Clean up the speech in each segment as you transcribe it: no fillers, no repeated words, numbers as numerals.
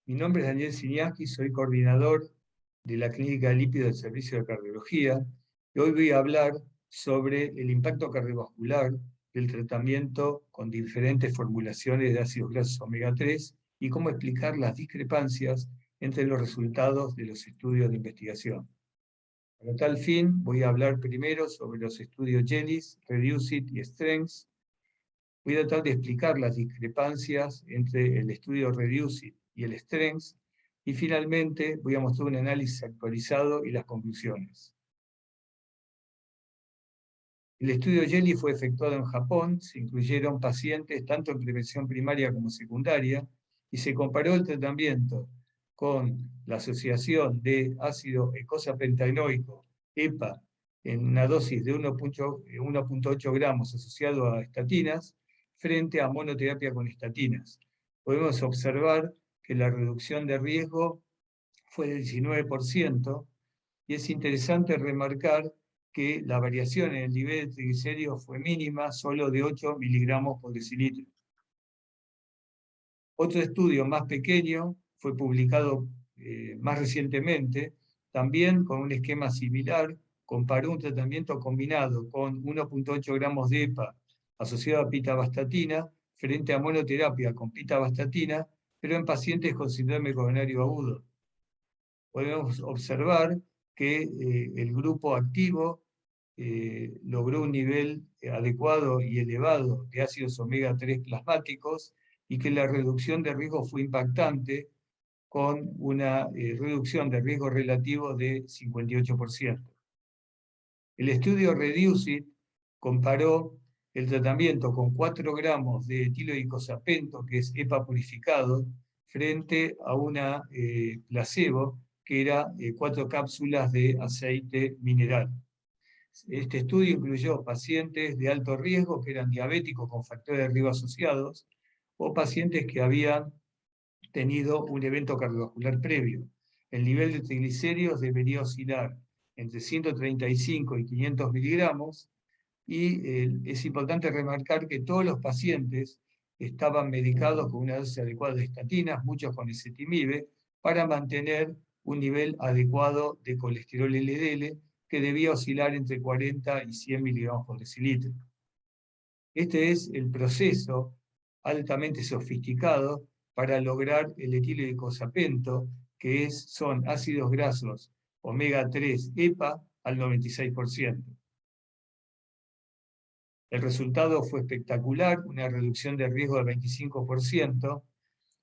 Mi nombre es Daniel Siniaski, soy coordinador de la Clínica de Lípidos del Servicio de Cardiología y hoy voy a hablar sobre el impacto cardiovascular del tratamiento con diferentes formulaciones de ácidos grasos omega 3 y cómo explicar las discrepancias entre los resultados de los estudios de investigación. Para tal fin, voy a hablar primero sobre los estudios JELIS, REDUCE-IT y STRENGTH. Voy a tratar de explicar las discrepancias entre el estudio REDUCE-IT y el STRENGTH, y finalmente voy a mostrar un análisis actualizado y las conclusiones. El estudio JELI fue efectuado en Japón, se incluyeron pacientes tanto en prevención primaria como secundaria, y se comparó el tratamiento con la asociación de ácido eicosapentaenoico, EPA, en una dosis de 1.8 gramos asociado a estatinas, frente a monoterapia con estatinas. Podemos observar que la reducción de riesgo fue del 19%, y es interesante remarcar que la variación en el nivel de triglicéridos fue mínima, solo de 8 miligramos por decilitro. Otro estudio más pequeño fue publicado más recientemente, también con un esquema similar, comparó un tratamiento combinado con 1.8 gramos de EPA asociado a pitavastatina frente a monoterapia con pitavastatina, pero en pacientes con síndrome coronario agudo. Podemos observar que el grupo activo logró un nivel adecuado y elevado de ácidos omega 3 plasmáticos y que la reducción de riesgo fue impactante con una reducción de riesgo relativo de 58%. El estudio REDUCE-IT comparó el tratamiento con 4 gramos de etiloicosapento, que es EPA purificado, frente a una placebo, que era 4 cápsulas de aceite mineral. Este estudio incluyó pacientes de alto riesgo que eran diabéticos con factores de riesgo asociados o pacientes que habían tenido un evento cardiovascular previo. El nivel de triglicéridos debería oscilar entre 135 y 500 miligramos, y es importante remarcar que todos los pacientes estaban medicados con una dosis adecuada de estatinas, muchos con ezetimibe, para mantener un nivel adecuado de colesterol LDL, que debía oscilar entre 40 y 100 miligramos por decilitro. Este es el proceso altamente sofisticado para lograr el etiloicosapento, que son ácidos grasos omega 3 EPA al 96%. El resultado fue espectacular, una reducción de riesgo del 25%,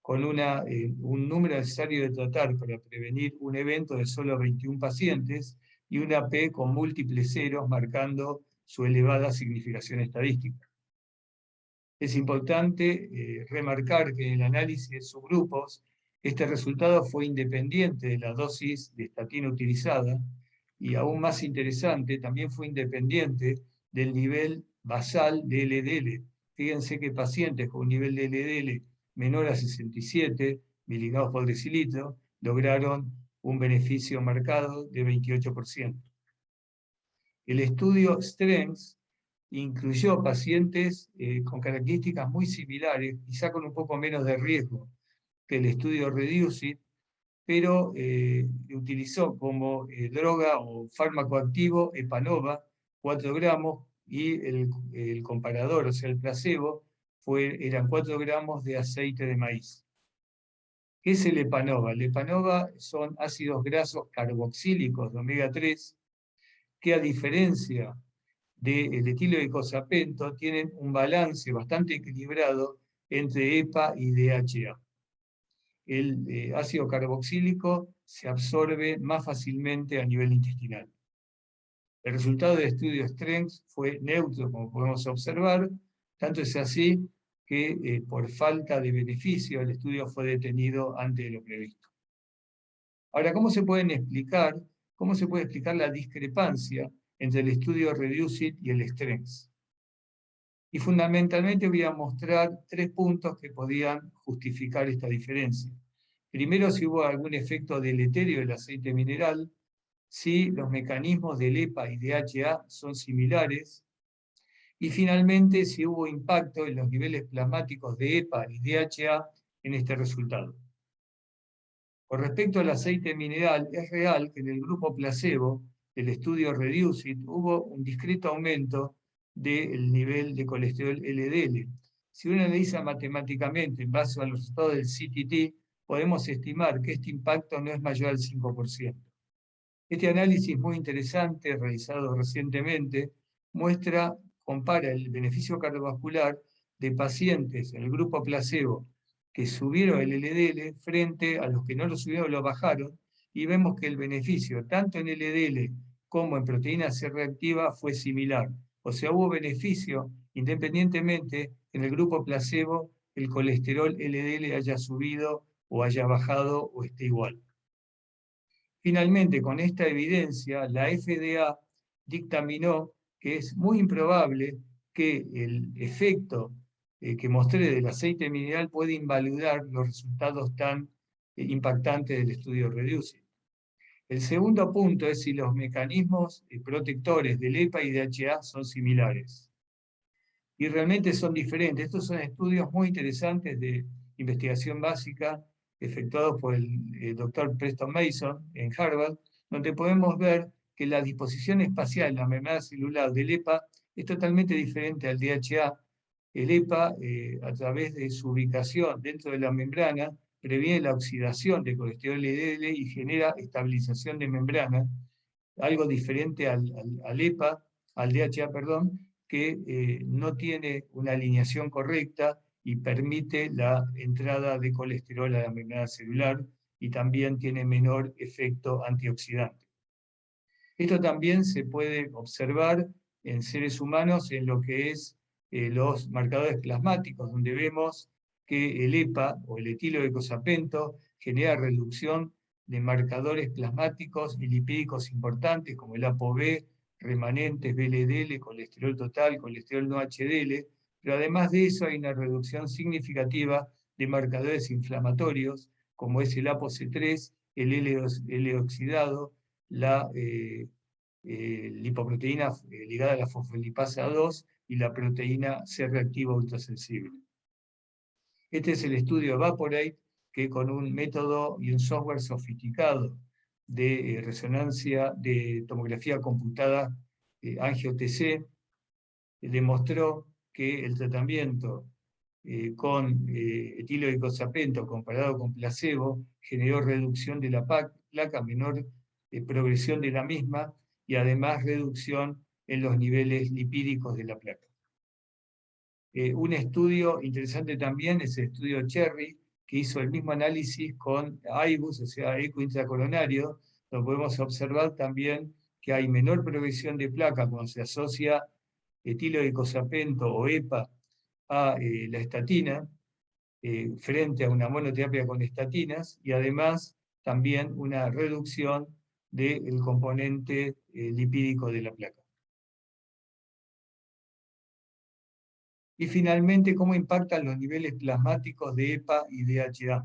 con un número necesario de tratar para prevenir un evento de solo 21 pacientes y una P con múltiples ceros marcando su elevada significación estadística. Es importante remarcar que en el análisis de subgrupos, este resultado fue independiente de la dosis de estatina utilizada, y aún más interesante, también fue independiente del nivel basal de LDL. Fíjense que pacientes con un nivel de LDL menor a 67 miligramos por decilitro lograron un beneficio marcado de 28%. El estudio STRENGTH incluyó pacientes con características muy similares, quizá con un poco menos de riesgo que el estudio REDUCE-IT, pero utilizó como droga o fármaco activo Epanova, 4 gramos, y el comparador, o sea, el placebo, eran 4 gramos de aceite de maíz. ¿Qué es el Epanova? El Epanova son ácidos grasos carboxílicos de omega 3, que a diferencia del etiloicosapento tienen un balance bastante equilibrado entre EPA y DHA. El ácido carboxílico se absorbe más fácilmente a nivel intestinal. El resultado del estudio STRENGTH fue neutro, como podemos observar, tanto es así que por falta de beneficio el estudio fue detenido antes de lo previsto. Ahora, ¿cómo se puede explicar la discrepancia entre el estudio REDUCE-IT y el STRENGTH? Y fundamentalmente voy a mostrar 3 puntos que podían justificar esta diferencia. Primero, si hubo algún efecto deleterio del aceite mineral, si los mecanismos del EPA y DHA son similares, y finalmente, si hubo impacto en los niveles plasmáticos de EPA y DHA en este resultado. Con respecto al aceite mineral, es real que en el grupo placebo del estudio REDUCE-IT hubo un discreto aumento del nivel de colesterol LDL. Si uno analiza matemáticamente en base a los resultados del CTT, podemos estimar que este impacto no es mayor al 5%. Este análisis muy interesante, realizado recientemente, compara el beneficio cardiovascular de pacientes en el grupo placebo que subieron el LDL frente a los que no lo subieron o lo bajaron, y vemos que el beneficio, tanto en LDL como en proteína C reactiva, fue similar. O sea, hubo beneficio independientemente en el grupo placebo el colesterol LDL haya subido o haya bajado o esté igual. Finalmente, con esta evidencia, la FDA dictaminó que es muy improbable que el efecto que mostré del aceite mineral puede invalidar los resultados tan impactantes del estudio REDUCE. El segundo punto es si los mecanismos protectores del EPA y DHA son similares. Y realmente son diferentes. Estos son estudios muy interesantes de investigación básica efectuados por el doctor Preston Mason en Harvard, donde podemos ver que la disposición espacial en la membrana celular del EPA es totalmente diferente al DHA. El EPA, a través de su ubicación dentro de la membrana, previene la oxidación de colesterol LDL y genera estabilización de membrana, algo diferente al EPA, al DHA, perdón, que no tiene una alineación correcta y permite la entrada de colesterol a la membrana celular y también tiene menor efecto antioxidante. Esto también se puede observar en seres humanos en lo que es los marcadores plasmáticos, donde vemos que el EPA o el etiloeicosapento genera reducción de marcadores plasmáticos y lipídicos importantes como el ApoB, remanentes, VLDL, colesterol total, colesterol no HDL, pero además de eso hay una reducción significativa de marcadores inflamatorios como es el ApoC3, el L oxidado, la lipoproteína ligada a la fosfolipasa 2 y la proteína C reactiva ultrasensible. Este es el estudio Evaporate, que con un método y un software sofisticado de resonancia de tomografía computada, angio-TC, demostró que el tratamiento con etiloeicosapento comparado con placebo generó reducción de la placa, menor progresión de la misma y además reducción en los niveles lipídicos de la placa. Un estudio interesante también es el estudio Cherry, que hizo el mismo análisis con IBUS, o sea, eco intracoronario, donde podemos observar también que hay menor progresión de placa cuando se asocia etiloeicosapento o EPA a la estatina, frente a una monoterapia con estatinas, y además también una reducción del componente lipídico de la placa. Y finalmente, ¿cómo impactan los niveles plasmáticos de EPA y DHA?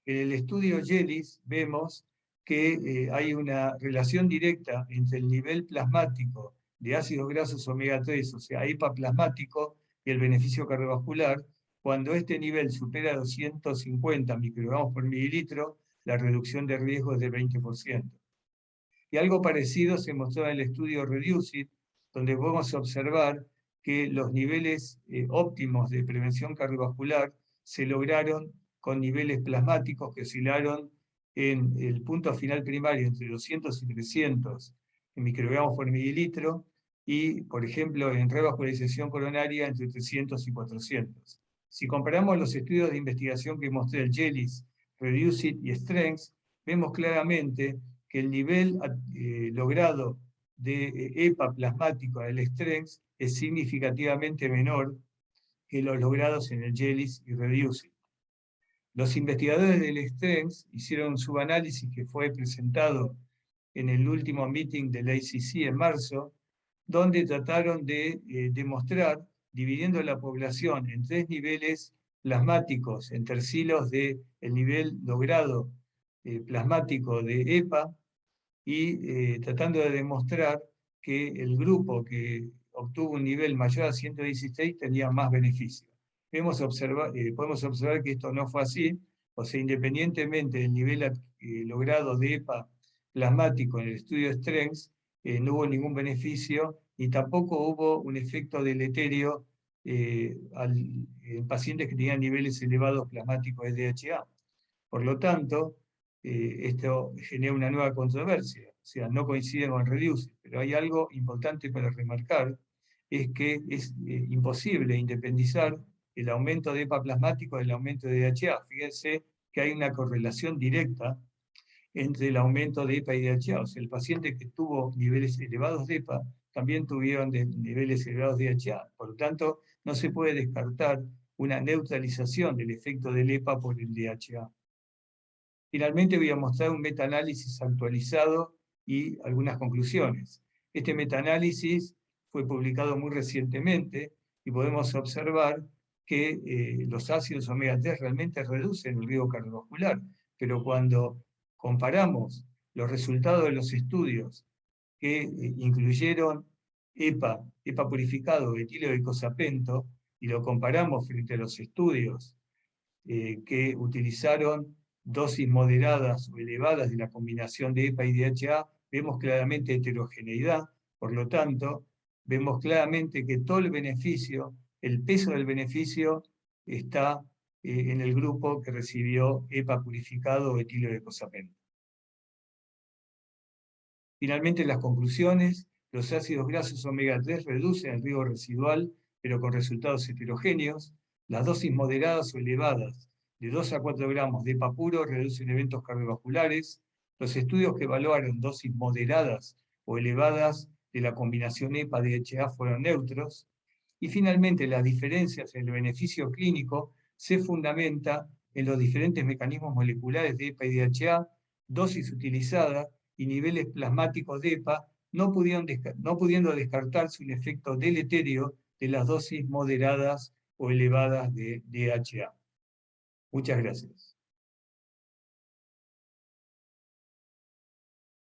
En el estudio JELIS vemos que hay una relación directa entre el nivel plasmático de ácidos grasos omega 3, o sea, EPA plasmático, y el beneficio cardiovascular. Cuando este nivel supera 250 microgramos por mililitro, la reducción de riesgo es de 20%. Y algo parecido se mostró en el estudio REDUCE-IT, donde podemos observar que los niveles óptimos de prevención cardiovascular se lograron con niveles plasmáticos que oscilaron en el punto final primario entre 200 y 300 microgramos por mililitro, y, por ejemplo, en revascularización coronaria entre 300 y 400. Si comparamos los estudios de investigación que mostré, el JELIS, REDUCE-IT y STRENGTH, vemos claramente que el nivel logrado de EPA plasmático del STRENGTH es significativamente menor que los logrados en el JELIS y REDUCE-IT. Los investigadores del STRENGTH hicieron un subanálisis que fue presentado en el último meeting del ACC en marzo, donde trataron de demostrar, dividiendo la población en 3 niveles plasmáticos, en tercilos del nivel logrado plasmático de EPA, y tratando de demostrar que el grupo que obtuvo un nivel mayor a 116 tenía más beneficio. Podemos observar que esto no fue así, O sea, independientemente del nivel logrado de EPA plasmático en el estudio Strengths, no hubo ningún beneficio y tampoco hubo un efecto deleterio en pacientes que tenían niveles elevados plasmáticos de DHA. Por lo tanto, esto genera una nueva controversia, o sea, no coincide con REDUCE, pero hay algo importante para remarcar, es que es imposible independizar el aumento de EPA plasmático del aumento de DHA. Fíjense que hay una correlación directa entre el aumento de EPA y DHA. O sea, el paciente que tuvo niveles elevados de EPA también tuvieron niveles elevados de DHA. Por lo tanto, no se puede descartar una neutralización del efecto del EPA por el DHA. Finalmente voy a mostrar un metaanálisis actualizado y algunas conclusiones. Este metaanálisis fue publicado muy recientemente y podemos observar que los ácidos omega 3 realmente reducen el riesgo cardiovascular, pero cuando comparamos los resultados de los estudios que incluyeron EPA purificado, etilioicosapento, y lo comparamos frente a los estudios que utilizaron dosis moderadas o elevadas de la combinación de EPA y DHA, vemos claramente heterogeneidad. Por lo tanto, vemos claramente que todo el beneficio, el peso del beneficio, está en el grupo que recibió EPA purificado o etilioicosapento. Finalmente, las conclusiones: los ácidos grasos omega 3 reducen el riesgo residual, pero con resultados heterogéneos. Las dosis moderadas o elevadas de 2 a 4 gramos de EPA puro reducen eventos cardiovasculares. Los estudios que evaluaron dosis moderadas o elevadas de la combinación EPA-DHA fueron neutros. Y finalmente, las diferencias en el beneficio clínico se fundamentan en los diferentes mecanismos moleculares de EPA y DHA, dosis utilizada y niveles plasmáticos de EPA, no pudiendo descartarse un efecto deleterio de las dosis moderadas o elevadas de DHA. Muchas gracias.